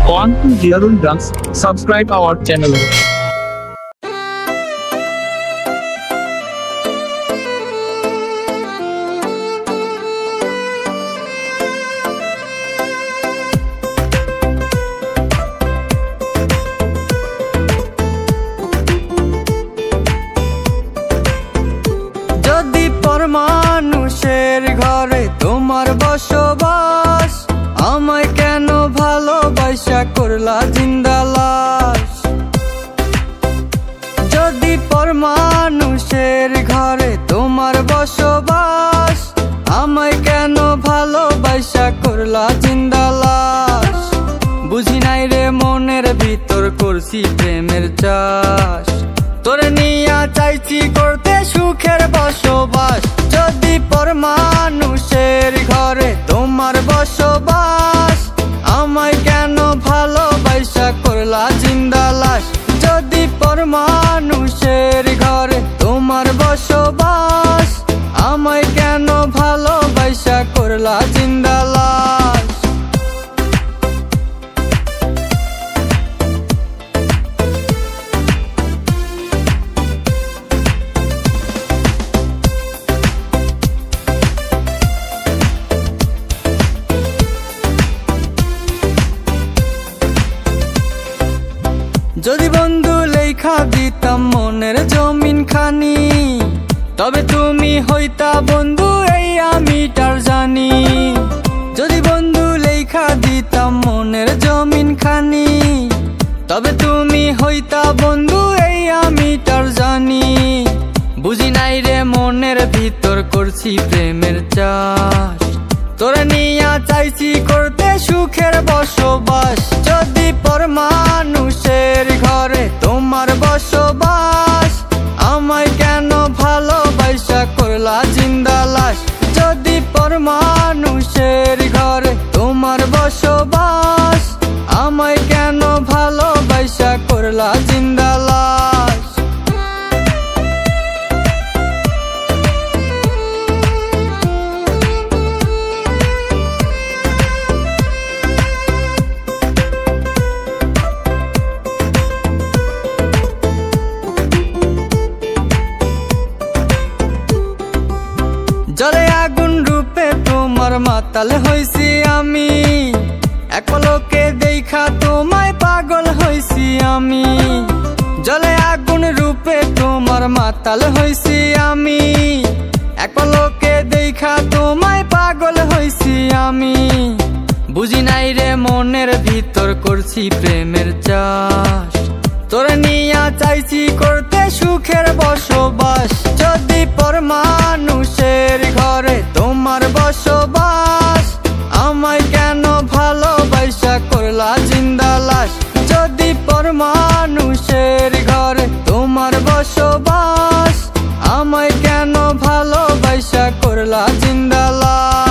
On to Dearul Dance, subscribe our channel. যদি পরমানুষের ঘরে তোমার বসবাস, আমায় কেন ভালোবাসা করলা জিন্দা লাশ। যদি পরমানুষের ঘরে তোমার বসবাস, আমায় কেন ভালোবাসা করলা জিন্দা লাশ। বুঝি নাই রে মনের ভিতর করছি প্রেমের চাষ, তোরে নিয়া চাইছি করতে সুখের বসবাস। যদি পরমানুষের ঘরে তোমার বসবাস, আমায় কেন ভালোবাসা করলা জিন্দা লাশ। যদি পরমানুষের ঘরে তোমার বসবাস, আমায় কেন ভালোবাসা করলা জিন্দা লাশ। যদি বন্ধু লেখা দিতাম মনের জমিন খানি, তবে তুমি হইতা বন্ধু এই আমি তার জানি। যদি বন্ধু লেখা দিতাম মনের জমিন খানি, তবে তুমি হইতা বন্ধু এই আমি তার জানি। বুঝি নাই রে মনের ভিতর করছি প্রেমের চাষ, তোরা নিয়া চাইছি করতে সুখের বসবাস। যদি পরমানুষের ঘরে তোমার বসবাস, আমায় কেন ভালোবাসা করলা জিন্দা লাশ। যদি পরমানুষের ঘরে তোমার বসবাস, আমায় কেন ভালোবাসা করলা জিন্দা লাশ। জলে আগুন রূপে তোমার মাতাল হইছি আমি, এক পলকে দেখা তোমায় পাগল হইছি আমি। জলে আগুন রূপে তোমার মাতাল হইছি আমি, এক পলকে দেখা তোমায় পাগল হইছি আমি। বুঝি নাই রে মনের ভিতর করছি প্রেমের চাষ, তোরে নিয়া চাইছি করতে সুখের বসবাস। যদি পরমানুষের ঘরে তোমার বসবাস, আমায় কেন ভালোবাসা করলা জিন্দা লাশ। যদি পরমানুষের ঘরে তোমার বসবাস, আমায় কেন ভালোবাসা করলা জিন্দা লাশ।